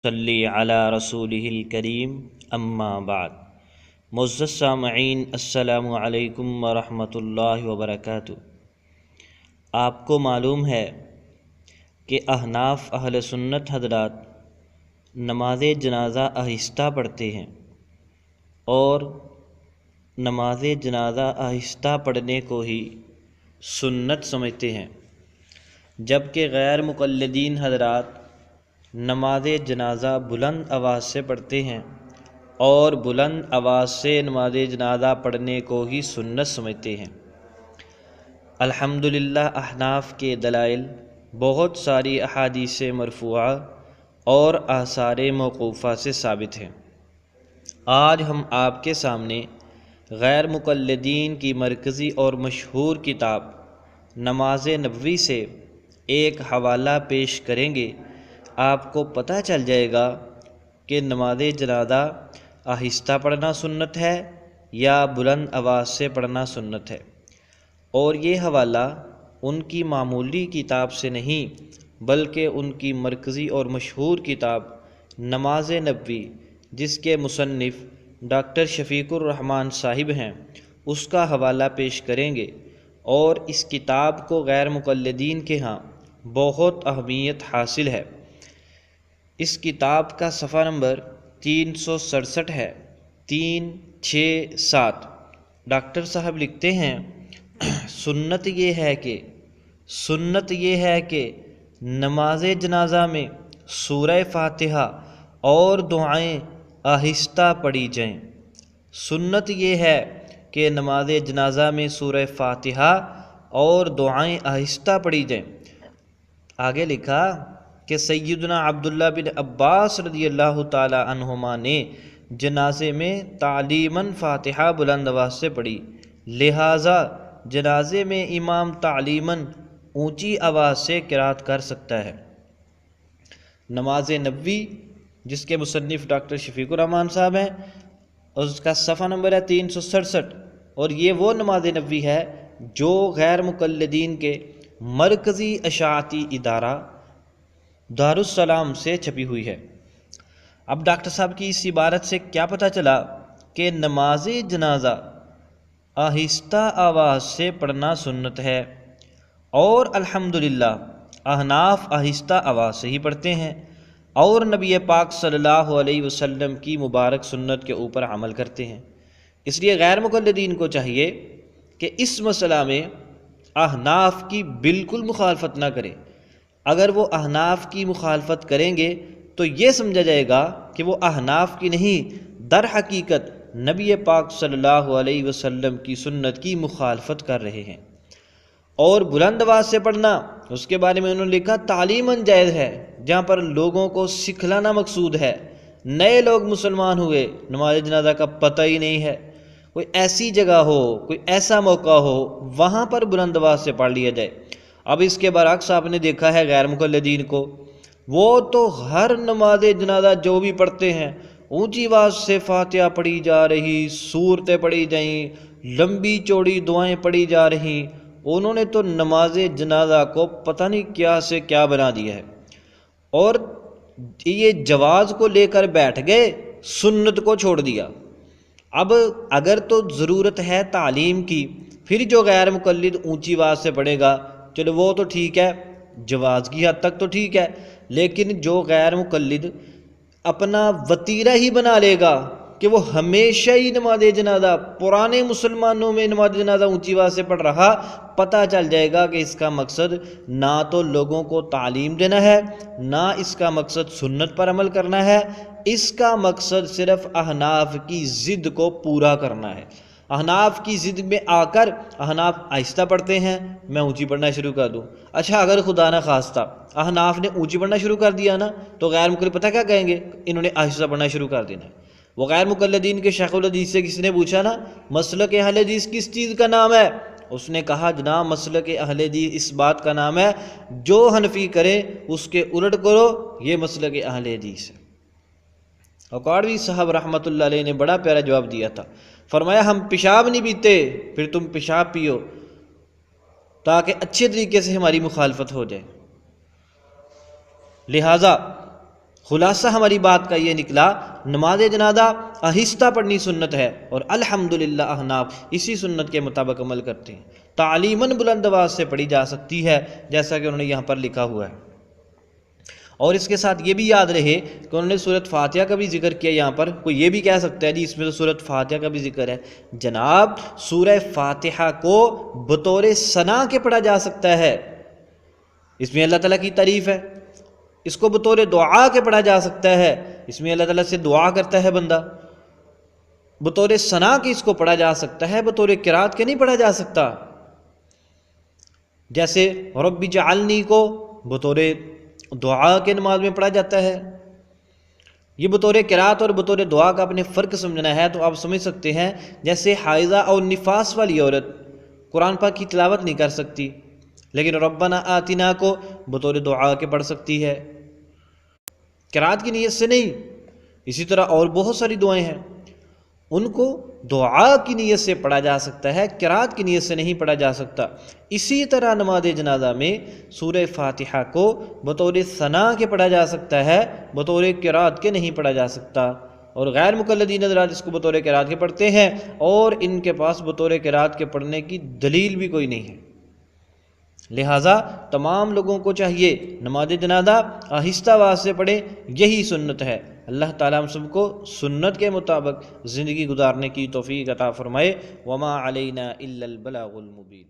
صلی علی رسولہ الکریم اما بعد۔ معزز سامعین، السلام علیکم ورحمۃ اللہ وبرکاتہ۔ آپ کو معلوم ہے کہ احناف اہل سنت حضرات نماز جنازہ آہستہ پڑھتے ہیں اور نماز جنازہ آہستہ پڑھنے کو ہی سنت سمجھتے ہیں، جبکہ غیر مقلدین حضرات نماز جنازہ بلند آواز سے پڑھتے ہیں اور بلند آواز سے نماز جنازہ پڑھنے کو ہی سنت سمجھتے ہیں۔ الحمدللہ احناف کے دلائل بہت ساری احادیث مرفوعہ اور آثار موقوفہ سے ثابت ہیں۔ آج ہم آپ کے سامنے غیر مقلدین کی مرکزی اور مشہور کتاب نماز نبوی سے ایک حوالہ پیش کریں گے۔ آپ کو پتہ چل جائے گا کہ نماز جنازہ آہستہ پڑھنا سنت ہے یا بلند آواز سے پڑھنا سنت ہے، اور یہ حوالہ ان کی معمولی کتاب سے نہیں بلکہ ان کی مرکزی اور مشہور کتاب نماز نبوی، جس کے مصنف ڈاکٹر شفیق الرحمن صاحب ہیں، اس کا حوالہ پیش کریں گے۔ اور اس کتاب کو غیر مقلدین کے ہاں بہت اہمیت حاصل ہے۔ اس کتاب کا صفحہ نمبر 367 ہے، 367۔ ڈاکٹر صاحب لکھتے ہیں، سنت یہ ہے کہ نماز جنازہ میں سورہ فاتحہ اور دعائیں آہستہ پڑھی جائیں۔ سنت یہ ہے کہ نماز جنازہ میں سورہ فاتحہ اور دعائیں آہستہ پڑھی جائیں۔ آگے لکھا کہ سیدنا عبداللہ بن عباس رضی اللہ تعالی عنہما نے جنازے میں تعلیماً فاتحہ بلند آواز سے پڑھی، لہٰذا جنازے میں امام تعلیماً اونچی آواز سے قرات کر سکتا ہے۔ نماز نبوی، جس کے مصنف ڈاکٹر شفیق الرحمن صاحب ہیں، اس کا صفحہ نمبر ہے 367، اور یہ وہ نماز نبوی ہے جو غیر مقلدین کے مرکزی اشاعتی ادارہ دارالسلام سے چھپی ہوئی ہے۔ اب ڈاکٹر صاحب کی اس عبارت سے کیا پتہ چلا کہ نماز جنازہ آہستہ آواز سے پڑھنا سنت ہے، اور الحمدللہ احناف آہستہ آواز سے ہی پڑھتے ہیں اور نبی پاک صلی اللہ علیہ وسلم کی مبارک سنت کے اوپر عمل کرتے ہیں۔ اس لیے غیر مقلدین کو چاہیے کہ اس مسئلہ میں احناف کی بالکل مخالفت نہ کرے۔ اگر وہ احناف کی مخالفت کریں گے تو یہ سمجھا جائے گا کہ وہ احناف کی نہیں، در حقیقت نبی پاک صلی اللہ علیہ وسلم کی سنت کی مخالفت کر رہے ہیں۔ اور بلند آواز سے پڑھنا، اس کے بارے میں انہوں نے لکھا تعلیماً جائز ہے، جہاں پر لوگوں کو سکھلانا مقصود ہے۔ نئے لوگ مسلمان ہوئے، نماز جنازہ کا پتہ ہی نہیں ہے، کوئی ایسی جگہ ہو، کوئی ایسا موقع ہو، وہاں پر بلند آواز سے پڑھ لیا جائے۔ اب اس کے برعکس آپ نے دیکھا ہے غیر مقلدین کو، وہ تو ہر نماز جنازہ جو بھی پڑھتے ہیں اونچی آواز سے فاتحہ پڑھی جا رہی، سورتیں پڑھی جائیں، لمبی چوڑی دعائیں پڑھی جا رہی، انہوں نے تو نماز جنازہ کو پتہ نہیں کیا سے کیا بنا دیا ہے، اور یہ جواز کو لے کر بیٹھ گئے، سنت کو چھوڑ دیا۔ اب اگر تو ضرورت ہے تعلیم کی، پھر جو غیر مقلد اونچی آواز سے پڑھے گا چلو وہ تو ٹھیک ہے، جواز کی حد تک تو ٹھیک ہے، لیکن جو غیر مقلد اپنا وتیرہ ہی بنا لے گا کہ وہ ہمیشہ ہی نماز جنازہ، پرانے مسلمانوں میں نماز جنازہ اونچی آواز سے پڑھ رہا، پتہ چل جائے گا کہ اس کا مقصد نہ تو لوگوں کو تعلیم دینا ہے، نہ اس کا مقصد سنت پر عمل کرنا ہے، اس کا مقصد صرف احناف کی ضد کو پورا کرنا ہے۔ احناف کی ضد میں آ کر احناف آہستہ پڑھتے ہیں، میں اونچی پڑھنا شروع کر دوں۔ اچھا، اگر خدا نہ خواستہ احناف نے اونچی پڑھنا شروع کر دیا نا، تو غیر مقلد پتہ کیا کہیں گے؟ انہوں نے آہستہ پڑھنا شروع کر دینا ہے۔ وہ غیر مقلدین کے شیخ الحدیث سے کسی نے پوچھا نا، مسلک اہل حدیث کس چیز کا نام ہے؟ اس نے کہا جناب مسلک اہل حدیث اس بات کا نام ہے جو حنفی کرے اس کے الٹ کرو، یہ مسلک اہل حدیث ہے۔ اکاڑوی صاحب رحمۃ اللہ علیہ نے بڑا پیارا جواب دیا تھا، فرمایا ہم پیشاب نہیں پیتے، پھر تم پیشاب پیو تاکہ اچھے طریقے سے ہماری مخالفت ہو جائے۔ لہٰذا خلاصہ ہماری بات کا یہ نکلا، نماز جنازہ آہستہ پڑھنی سنت ہے، اور الحمدللہ احناف اسی سنت کے مطابق عمل کرتے ہیں۔ تعلیماً بلند آواز سے پڑھی جا سکتی ہے، جیسا کہ انہوں نے یہاں پر لکھا ہوا ہے۔ اور اس کے ساتھ یہ بھی یاد رہے کہ انہوں نے سورۃ فاتحہ کا بھی ذکر کیا۔ یہاں پر کوئی یہ بھی کہہ سکتا ہے جی اس میں تو سورۃ فاتحہ کا بھی ذکر ہے۔ جناب سورہ فاتحہ کو بطور ثنا کے پڑھا جا سکتا ہے، اس میں اللہ تعالیٰ کی تعریف ہے۔ اس کو بطور دعا کے پڑھا جا سکتا ہے، اس میں اللہ تعالیٰ سے دعا کرتا ہے بندہ۔ بطور ثنا کے اس کو پڑھا جا سکتا ہے، بطور قرات کے نہیں پڑھا جا سکتا۔ جیسے رب اجعلنی کو بطور دعا کے نماز میں پڑھا جاتا ہے۔ یہ بطور قرات اور بطور دعا کا اپنے فرق سمجھنا ہے تو آپ سمجھ سکتے ہیں، جیسے حائضہ اور نفاس والی عورت قرآن پاک کی تلاوت نہیں کر سکتی، لیکن ربنا آتنا کو بطور دعا کے پڑھ سکتی ہے، قرات کی نیت سے نہیں۔ اسی طرح اور بہت ساری دعائیں ہیں، ان کو دعا کی نیت سے پڑھا جا سکتا ہے، قرات کی نیت سے نہیں پڑھا جا سکتا۔ اسی طرح نماز جنازہ میں سورہ فاتحہ کو بطور ثنا کے پڑھا جا سکتا ہے، بطور قرات کے نہیں پڑھا جا سکتا۔ اور غیر مقلدین حضرات اس کو بطور قرات کے پڑھتے ہیں، اور ان کے پاس بطور قرات کے پڑھنے کی دلیل بھی کوئی نہیں ہے۔ لہٰذا تمام لوگوں کو چاہیے نماز جنازہ آہستہ آواز سے پڑھیں، یہی سنت ہے۔ اللہ تعالیٰ ہم سب کو سنت کے مطابق زندگی گزارنے کی توفیق عطا فرمائے۔ وما علینا الا البلاغ المبین۔